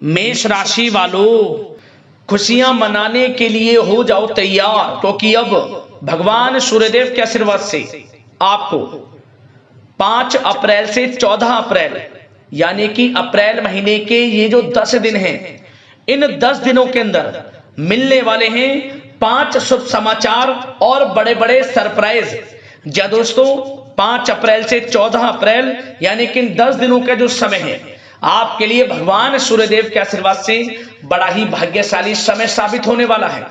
मेष राशि वालों, खुशियां मनाने के लिए हो जाओ तैयार, क्योंकि अब भगवान सूर्यदेव के आशीर्वाद से आपको 5 अप्रैल से 14 अप्रैल यानी कि अप्रैल महीने के ये जो 10 दिन हैं, इन 10 दिनों के अंदर मिलने वाले हैं 5 शुभ समाचार और बड़े बड़े सरप्राइज। जी दोस्तों, 5 अप्रैल से 14 अप्रैल यानी कि इन 10 दिनों का जो समय है, आपके लिए भगवान सूर्यदेव के आशीर्वाद से बड़ा ही भाग्यशाली समय साबित होने वाला है।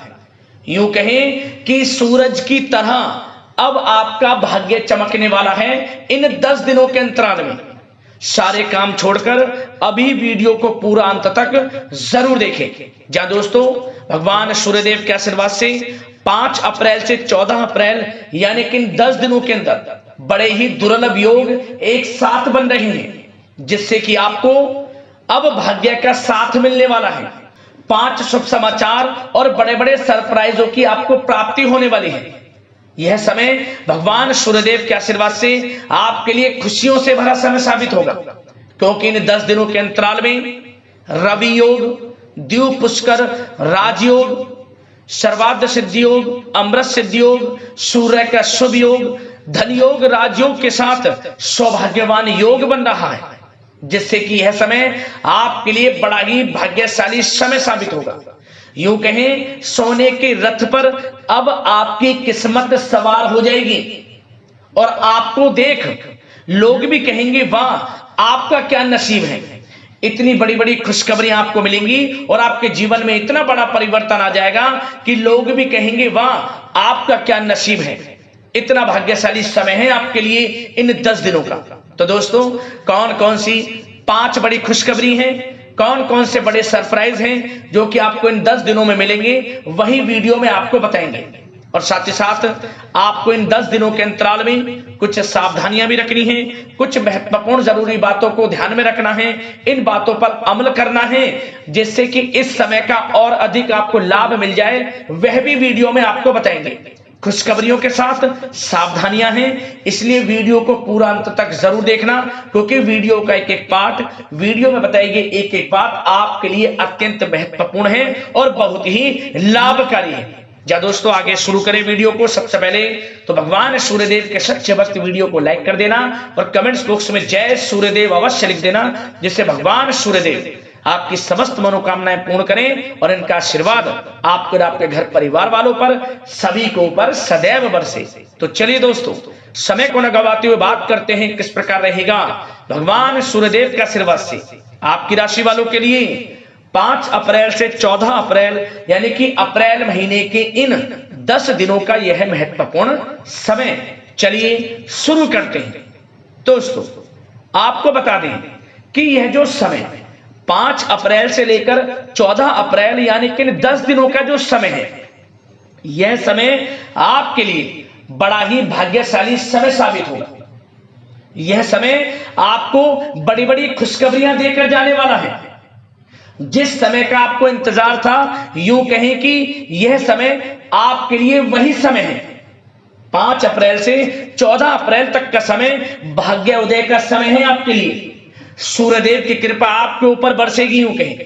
यूं कहें कि सूरज की तरह अब आपका भाग्य चमकने वाला है। इन 10 दिनों के अंतराल में सारे काम छोड़कर अभी वीडियो को पूरा अंत तक जरूर देखें। जी दोस्तों, भगवान सूर्यदेव के आशीर्वाद से 5 अप्रैल से 14 अप्रैल यानी कि इन 10 दिनों के अंदर बड़े ही दुर्लभ योग एक साथ बन रहे हैं, जिससे कि आपको अब भाग्य का साथ मिलने वाला है। 5 शुभ समाचार और बड़े बड़े सरप्राइजों की आपको प्राप्ति होने वाली है। यह समय भगवान सूर्यदेव के आशीर्वाद से आपके लिए खुशियों से भरा समय साबित होगा, क्योंकि इन 10 दिनों के अंतराल में रवि योग, द्वीप पुष्कर राजयोग, सर्वार्थ सिद्धि योग, अमृत सिद्धि योग, सूर्य का शुभ योग, धन योग, राजयोग के साथ सौभाग्यवान योग बन रहा है, जिससे कि यह समय आपके लिए बड़ा ही भाग्यशाली समय साबित होगा। यूं कहें, सोने के रथ पर अब आपकी किस्मत सवार हो जाएगी और आपको देख लोग भी कहेंगे, वाह आपका क्या नसीब है। इतनी बड़ी बड़ी खुशखबरियां आपको मिलेंगी और आपके जीवन में इतना बड़ा परिवर्तन आ जाएगा कि लोग भी कहेंगे, वाह आपका क्या नसीब है। इतना भाग्यशाली समय है आपके लिए इन 10 दिनों का। तो दोस्तों, कौन कौन सी 5 बड़ी खुशखबरी हैं, कौन कौन से बड़े सरप्राइज हैं जो कि आपको इन 10 दिनों में मिलेंगे, वही वीडियो में आपको बताएंगे। और साथ ही साथ आपको इन 10 दिनों के अंतराल में कुछ सावधानियां भी रखनी है, कुछ महत्वपूर्ण जरूरी बातों को ध्यान में रखना है, इन बातों पर अमल करना है, जिससे कि इस समय का और अधिक आपको लाभ मिल जाए, वह भी वीडियो में आपको बताएंगे। खुशखबरियों के साथ सावधानियां हैं, इसलिए वीडियो को पूरा अंत तक जरूर देखना, क्योंकि वीडियो का एक एक पार्ट, वीडियो में बताई गई एक एक बात आपके लिए अत्यंत महत्वपूर्ण है और बहुत ही लाभकारी है। जा दोस्तों, आगे शुरू करें वीडियो को। सबसे पहले तो भगवान सूर्यदेव के सच्चे भक्त वीडियो को लाइक कर देना और कमेंट्स बॉक्स में जय सूर्यदेव अवश्य लिख देना, जिससे भगवान सूर्यदेव आपकी समस्त मनोकामनाएं पूर्ण करें और इनका आशीर्वाद आपको और आपके घर परिवार वालों पर सभी को ऊपर सदैव बरसे। तो चलिए दोस्तों, समय को न गवाते हुए बात करते हैं किस प्रकार रहेगा भगवान सूर्यदेव के आशीर्वाद से आपकी राशि वालों के लिए 5 अप्रैल से 14 अप्रैल यानी कि अप्रैल महीने के इन 10 दिनों का यह महत्वपूर्ण समय। चलिए शुरू करते हैं। दोस्तों, आपको बता दें कि यह जो समय 5 अप्रैल से लेकर 14 अप्रैल यानी कि 10 दिनों का जो समय है, यह समय आपके लिए बड़ा ही भाग्यशाली समय साबित होगा। यह समय आपको बड़ी बड़ी खुशखबरियां देकर जाने वाला है। जिस समय का आपको इंतजार था, यूं कहें कि यह समय आपके लिए वही समय है। 5 अप्रैल से 14 अप्रैल तक का समय भाग्य उदय का समय है आपके लिए। सूर्यदेव की कृपा आपके ऊपर बरसेगी। यूं कहें,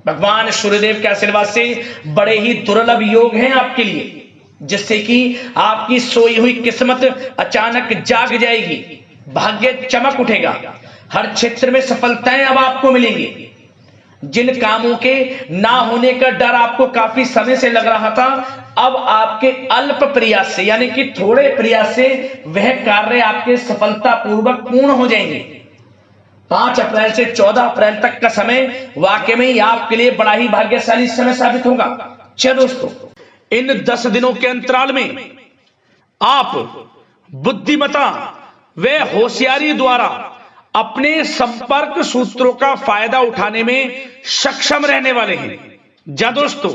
भगवान सूर्यदेव के आशीर्वाद से बड़े ही दुर्लभ योग हैं आपके लिए, जिससे कि आपकी सोई हुई किस्मत अचानक जाग जाएगी, भाग्य चमक उठेगा, हर क्षेत्र में सफलताएं अब आपको मिलेंगी। जिन कामों के ना होने का डर आपको काफी समय से लग रहा था, अब आपके अल्प प्रयास से यानी कि थोड़े प्रयास से वह कार्य आपके सफलतापूर्वक पूर्ण हो जाएंगे। 5 अप्रैल से 14 अप्रैल तक का समय वाकई में ही आपके लिए बड़ा ही भाग्यशाली समय साबित होगा। चलिए दोस्तों, इन 10 दिनों के अंतराल में आप बुद्धिमता व होशियारी द्वारा अपने संपर्क सूत्रों का फायदा उठाने में सक्षम रहने वाले हैं। जा दोस्तों,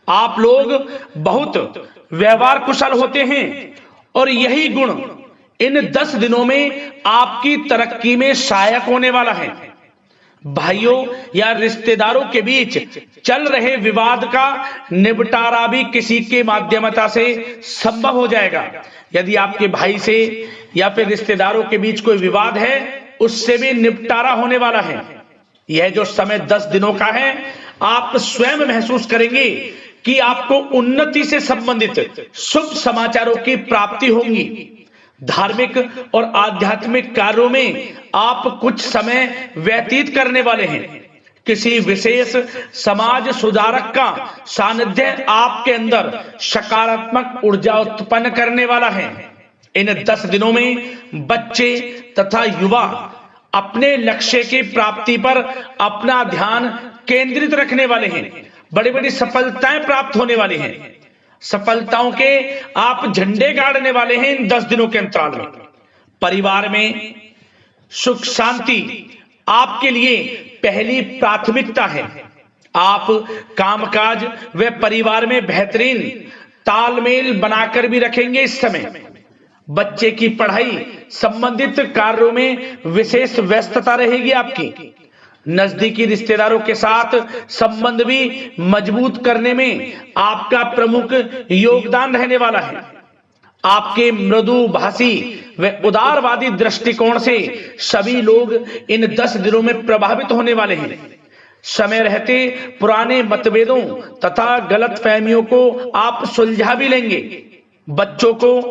आप लोग बहुत व्यवहार कुशल होते हैं और यही गुण इन 10 दिनों में आपकी तरक्की में सहायक होने वाला है। भाइयों या रिश्तेदारों के बीच चल रहे विवाद का निपटारा भी किसी के माध्यमता से संभव हो जाएगा। यदि आपके भाई से या फिर रिश्तेदारों के बीच कोई विवाद है, उससे भी निपटारा होने वाला है। यह जो समय 10 दिनों का है, आप स्वयं महसूस करेंगे कि आपको उन्नति से संबंधित शुभ समाचारों की प्राप्ति होगी। धार्मिक और आध्यात्मिक कार्यों में आप कुछ समय व्यतीत करने वाले हैं। किसी विशेष समाज सुधारक का सानिध्य आपके अंदर सकारात्मक ऊर्जा उत्पन्न करने वाला है। इन 10 दिनों में बच्चे तथा युवा अपने लक्ष्य की प्राप्ति पर अपना ध्यान केंद्रित रखने वाले हैं। बड़ी बड़ी सफलताएं प्राप्त होने वाली हैं। सफलताओं के आप झंडे गाड़ने वाले हैं इन 10 दिनों के अंतराल में। परिवार में सुख शांति आपके लिए पहली प्राथमिकता है। आप कामकाज व परिवार में बेहतरीन तालमेल बनाकर भी रखेंगे। इस समय बच्चे की पढ़ाई संबंधित कार्यों में विशेष व्यस्तता रहेगी आपकी। नजदीकी रिश्तेदारों के साथ संबंध भी मजबूत करने में आपका प्रमुख योगदान रहने वाला है। आपके मृदु भाषी व उदारवादी दृष्टिकोण से सभी लोग इन 10 दिनों में प्रभावित होने वाले हैं। समय रहते पुराने मतभेदों तथा गलतफहमियों को आप सुलझा भी लेंगे। बच्चों को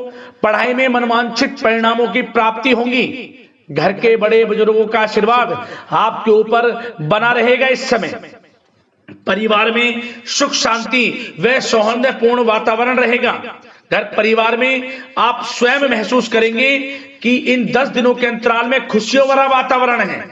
पढ़ाई में मनवांछित परिणामों की प्राप्ति होगी। घर के बड़े बुजुर्गों का आशीर्वाद आपके ऊपर बना रहेगा। इस समय परिवार में सुख शांति व सौहार्दपूर्ण वातावरण रहेगा। घर परिवार में आप स्वयं महसूस करेंगे कि इन 10 दिनों के अंतराल में खुशियों भरा वातावरण है।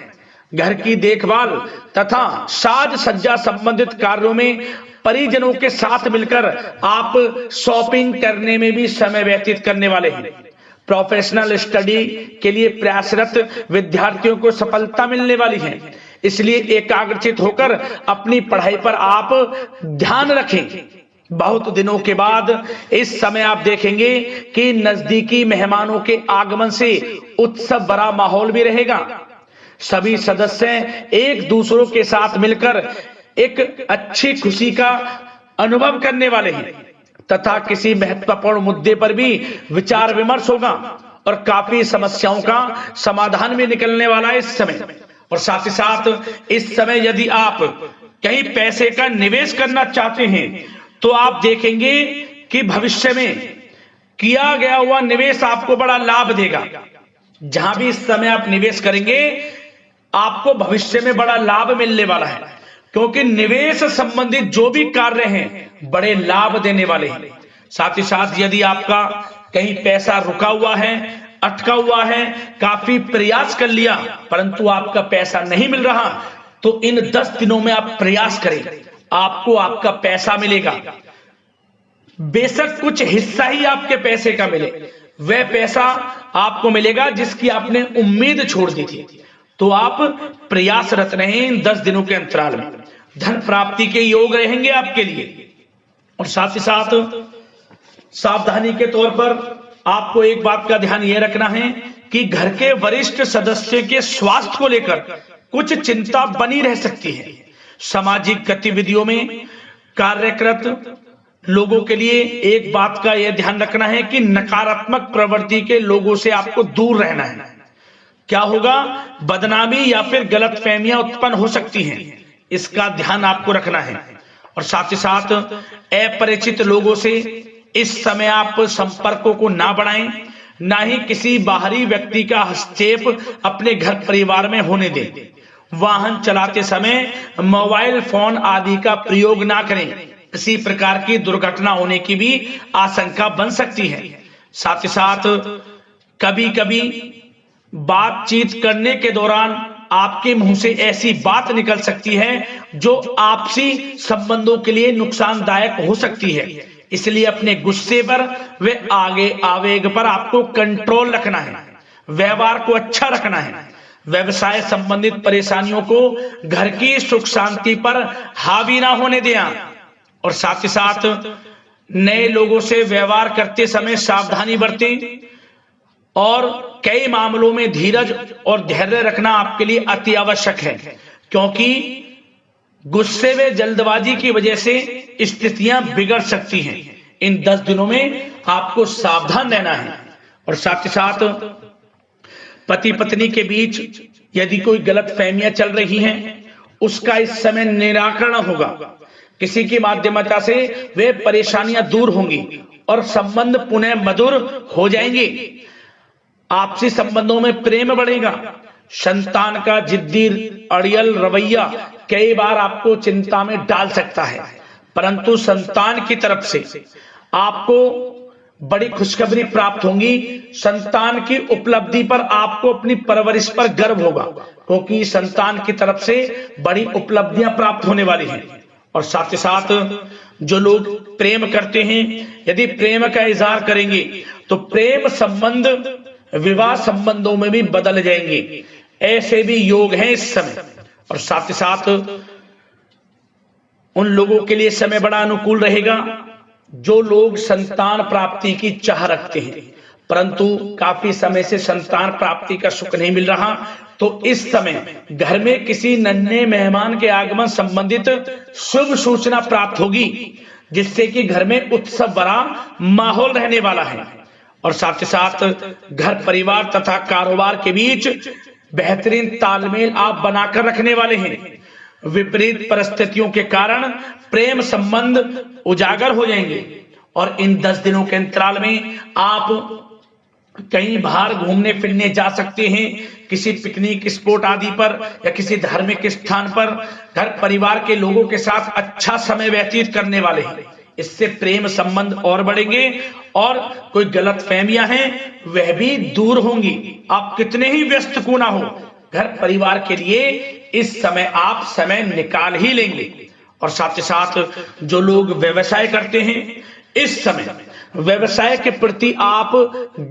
घर की देखभाल तथा साज सज्जा संबंधित कार्यों में परिजनों के साथ मिलकर आप शॉपिंग करने में भी समय व्यतीत करने वाले हैं। प्रोफेशनल स्टडी के लिए प्रयासरत विद्यार्थियों को सफलता मिलने वाली है। इसलिए एकाग्रचित होकर अपनी पढ़ाई पर आप ध्यान रखें। बहुत दिनों के बाद इस समय आप देखेंगे कि नजदीकी मेहमानों के आगमन से उत्सव भरा माहौल भी रहेगा। सभी सदस्य एक दूसरों के साथ मिलकर एक अच्छी खुशी का अनुभव करने वाले हैं तथा किसी महत्वपूर्ण मुद्दे पर भी विचार विमर्श होगा और काफी समस्याओं का समाधान भी निकलने वाला है इस समय। और साथ ही साथ इस समय यदि आप कहीं पैसे का निवेश करना चाहते हैं तो आप देखेंगे कि भविष्य में किया गया हुआ निवेश आपको बड़ा लाभ देगा। जहां भी इस समय आप निवेश करेंगे आपको भविष्य में बड़ा लाभ मिलने वाला है, क्योंकि निवेश संबंधित जो भी कार्य हैं बड़े लाभ देने वाले हैं। साथ ही साथ यदि आपका कहीं पैसा रुका हुआ है, अटका हुआ है, काफी प्रयास कर लिया परंतु आपका पैसा नहीं मिल रहा, तो इन 10 दिनों में आप प्रयास करें, आपको आपका पैसा मिलेगा। बेशक कुछ हिस्सा ही आपके पैसे का मिले, वह पैसा आपको मिलेगा जिसकी आपने उम्मीद छोड़ दी थी। तो आप प्रयासरत रहें इन 10 दिनों के अंतराल में। धन प्राप्ति के योग रहेंगे आपके लिए। और साथ ही साथ सावधानी के तौर पर आपको एक बात का ध्यान यह रखना है कि घर के वरिष्ठ सदस्य के स्वास्थ्य को लेकर कुछ चिंता बनी रह सकती है। सामाजिक गतिविधियों में कार्यरत लोगों के लिए एक बात का यह ध्यान रखना है कि नकारात्मक प्रवृत्ति के लोगों से आपको दूर रहना है। क्या होगा, बदनामी या फिर गलतफहमियां उत्पन्न हो सकती हैं, इसका ध्यान आपको रखना है। और साथ ही साथ अपरिचित लोगों से इस समय आप संपर्कों को ना बढ़ाएं, ना ही किसी बाहरी व्यक्ति का हस्तक्षेप अपने घर परिवार में होने दें। वाहन चलाते समय मोबाइल फोन आदि का प्रयोग ना करें, किसी प्रकार की दुर्घटना होने की भी आशंका बन सकती है। साथ ही साथ कभी कभी बातचीत करने के दौरान आपके मुंह से ऐसी बात निकल सकती है जो आपसी संबंधों के लिए नुकसानदायक हो सकती है। इसलिए अपने गुस्से पर व आगे आवेग पर आपको कंट्रोल रखना है, व्यवहार को अच्छा रखना है। व्यवसाय संबंधित परेशानियों को घर की सुख शांति पर हावी ना होने दें। और साथ ही साथ नए लोगों से व्यवहार करते समय सावधानी बरतें और कई मामलों में धीरज और धैर्य रखना आपके लिए अति आवश्यक है, क्योंकि गुस्से व जल्दबाजी की वजह से स्थितियां बिगड़ सकती हैं। इन 10 दिनों में आपको सावधान रहना है। और साथ ही साथ पति पत्नी के बीच यदि कोई गलत फहमियां चल रही हैं उसका इस समय निराकरण होगा। किसी की माध्यमता से वे परेशानियां दूर होंगी और संबंध पुनः मधुर हो जाएंगे। आपसी संबंधों में प्रेम बढ़ेगा। संतान का जिद्दी अड़ियल रवैया कई बार आपको चिंता में डाल सकता है, परंतु संतान की तरफ से आपको बड़ी खुशखबरी प्राप्त होगी। संतान की उपलब्धि पर आपको अपनी परवरिश पर गर्व होगा, क्योंकि संतान की तरफ से बड़ी उपलब्धियां प्राप्त होने वाली हैं। और साथ ही साथ जो लोग प्रेम करते हैं, यदि प्रेम का इजहार करेंगे तो प्रेम संबंध विवाह संबंधों में भी बदल जाएंगे। ऐसे भी योग हैं इस समय। और साथ ही साथ उन लोगों के लिए समय बड़ा अनुकूल रहेगा जो लोग संतान प्राप्ति की चाह रखते हैं, परंतु काफी समय से संतान प्राप्ति का सुख नहीं मिल रहा, तो इस समय घर में किसी नन्हे मेहमान के आगमन संबंधित शुभ सूचना प्राप्त होगी, जिससे कि घर में उत्सव भरा माहौल रहने वाला है। और साथ ही साथ घर परिवार तथा कारोबार के बीच बेहतरीन तालमेल आप बनाकर रखने वाले हैं। विपरीत परिस्थितियों के कारण प्रेम संबंध उजागर हो जाएंगे और इन 10 दिनों के अंतराल में आप कहीं बाहर घूमने फिरने जा सकते हैं, किसी पिकनिक स्पॉट आदि पर या किसी धार्मिक स्थान पर घर परिवार के लोगों के साथ अच्छा समय व्यतीत करने वाले हैं। इससे प्रेम संबंध और बढ़ेंगे और कोई गलत फहमियां हैं वह भी दूर होंगी। आप कितने ही व्यस्त क्यों ना हो, घर परिवार के लिए इस समय आप समय निकाल ही लेंगे। और साथ ही साथ जो लोग व्यवसाय करते हैं, इस समय व्यवसाय के प्रति आप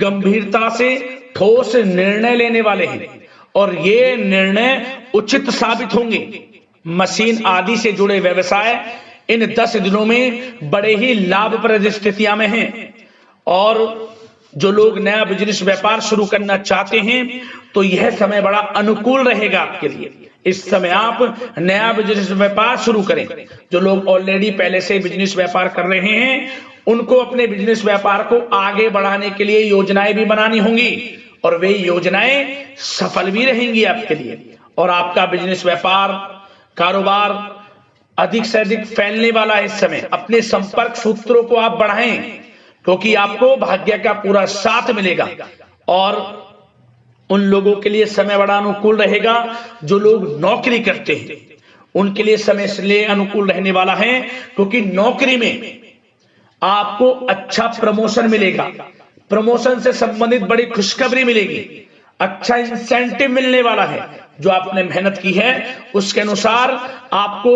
गंभीरता से ठोस निर्णय लेने वाले हैं और ये निर्णय उचित साबित होंगे। मशीन आदि से जुड़े व्यवसाय इन 10 दिनों में बड़े ही लाभप्रद स्थितियां में हैं। और जो लोग नया बिजनेस व्यापार शुरू करना चाहते हैं तो यह समय बड़ा अनुकूल रहेगा आपके लिए। इस समय आप नया बिजनेस व्यापार शुरू करें। जो लोग ऑलरेडी पहले से बिजनेस व्यापार कर रहे हैं उनको अपने बिजनेस व्यापार को आगे बढ़ाने के लिए योजनाएं भी बनानी होंगी और वे योजनाएं सफल भी रहेंगी आपके लिए। और आपका बिजनेस व्यापार कारोबार अधिक से अधिक फैलने वाला है। इस समय अपने संपर्क सूत्रों को आप बढ़ाएं, क्योंकि आपको भाग्य का पूरा साथ मिलेगा। और उन लोगों के लिए समय बड़ा अनुकूल रहेगा जो लोग नौकरी करते हैं, उनके लिए समय इसलिए अनुकूल रहने वाला है क्योंकि नौकरी में आपको अच्छा प्रमोशन मिलेगा। प्रमोशन से संबंधित बड़ी खुशखबरी मिलेगी, अच्छा इंसेंटिव मिलने वाला है। जो आपने मेहनत की है उसके अनुसार आपको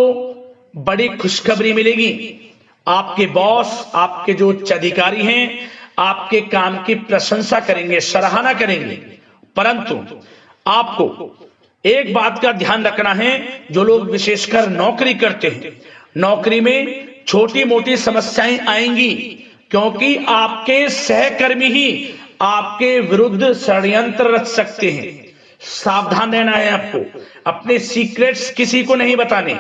बड़ी खुशखबरी मिलेगी। आपके बॉस, आपके जो उच्च अधिकारी हैं, आपके काम की प्रशंसा करेंगे, सराहना करेंगे। परंतु आपको एक बात का ध्यान रखना है, जो लोग विशेषकर नौकरी करते हैं, नौकरी में छोटी मोटी समस्याएं आएंगी, क्योंकि आपके सहकर्मी ही आपके विरुद्ध षड्यंत्र रच सकते हैं। सावधान रहना है आपको, अपने सीक्रेट्स किसी को नहीं बताने।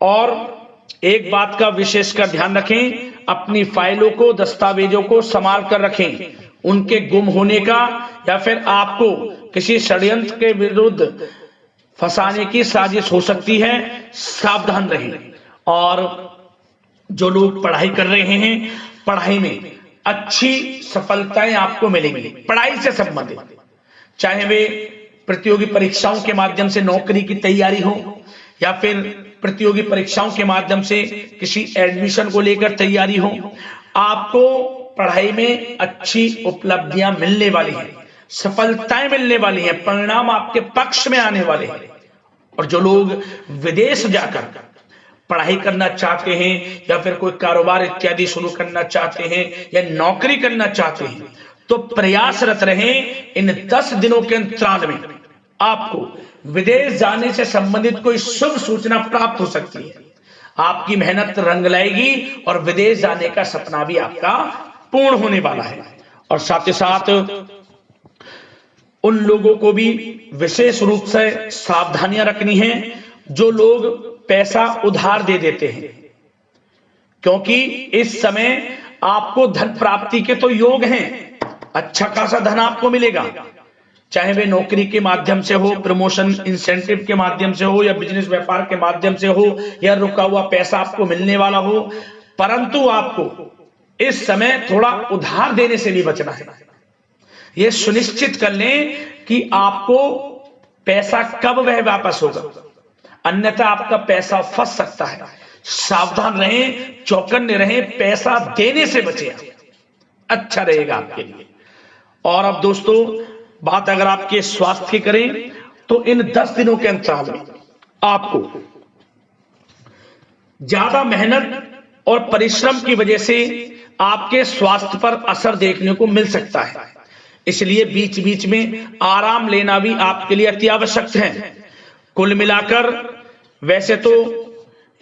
और एक बात का विशेषकर ध्यान रखें, अपनी फाइलों को, दस्तावेजों को संभाल कर रखें। उनके गुम होने का या फिर आपको किसी षड्यंत्र के विरुद्ध फंसाने की साजिश हो सकती है, सावधान रहें। और जो लोग पढ़ाई कर रहे हैं, पढ़ाई में अच्छी सफलताएं आपको मिलेंगी। पढ़ाई से संबंधित, चाहे वे प्रतियोगी परीक्षाओं के माध्यम से नौकरी की तैयारी हो या फिर प्रतियोगी परीक्षाओं के माध्यम से किसी एडमिशन को लेकर तैयारी हो, आपको पढ़ाई में अच्छी उपलब्धियां मिलने वाली हैं, सफलताएं मिलने वाली हैं, परिणाम आपके पक्ष में आने वाले हैं। और जो लोग विदेश जाकर पढ़ाई करना चाहते हैं या फिर कोई कारोबार इत्यादि शुरू करना चाहते हैं या नौकरी करना चाहते हैं, तो प्रयासरत रहें। इन 10 दिनों के अंतराल में आपको विदेश जाने से संबंधित कोई शुभ सूचना प्राप्त हो सकती है। आपकी मेहनत रंग लाएगी और विदेश जाने का सपना भी आपका पूर्ण होने वाला है। और साथ ही साथ उन लोगों को भी विशेष रूप से सावधानियां रखनी है जो लोग पैसा उधार दे देते हैं, क्योंकि इस समय आपको धन प्राप्ति के तो योग हैं, अच्छा खासा धन आपको मिलेगा, चाहे वे नौकरी के माध्यम से हो, प्रमोशन इंसेंटिव के माध्यम से हो, या बिजनेस व्यापार के माध्यम से हो, या रुका हुआ पैसा आपको मिलने वाला हो। परंतु आपको इस समय थोड़ा उधार देने से भी बचना है। यह सुनिश्चित कर लें कि आपको पैसा कब वह वापस होगा, अन्यथा आपका पैसा फंस सकता है। सावधान रहें, चौकन्ने रहें, पैसा देने से बचें, अच्छा रहेगा आपके लिए। और अब दोस्तों, बात अगर आपके स्वास्थ्य की करें तो इन 10 दिनों के अंतराल में आपको ज्यादा मेहनत और परिश्रम की वजह से आपके स्वास्थ्य पर असर देखने को मिल सकता है। इसलिए बीच बीच में आराम लेना भी आपके लिए अति आवश्यक है। कुल मिलाकर वैसे तो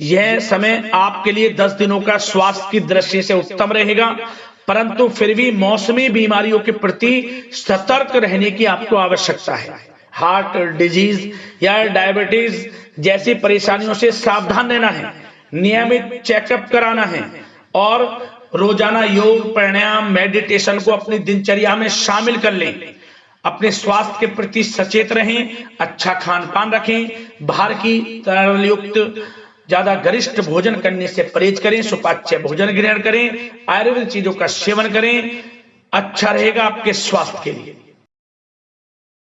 यह समय आपके लिए 10 दिनों का स्वास्थ्य की दृष्टि से उत्तम रहेगा, परंतु फिर भी मौसमी बीमारियों के प्रति सतर्क रहने की आपको आवश्यकता है। हार्ट डिजीज या डायबिटीज जैसी परेशानियों से सावधान रहना है, नियमित चेकअप कराना है और रोजाना योग, प्राणायाम, मेडिटेशन को अपनी दिनचर्या में शामिल कर लें। अपने स्वास्थ्य के प्रति सचेत रहें, अच्छा खान पान रखें, बाहर की तरल युक्त ज्यादा गरिष्ठ भोजन करने से परहेज करें, सुपाच्य भोजन ग्रहण करें, आयुर्वेदिक चीजों का सेवन करें, अच्छा रहेगा आपके स्वास्थ्य के लिए।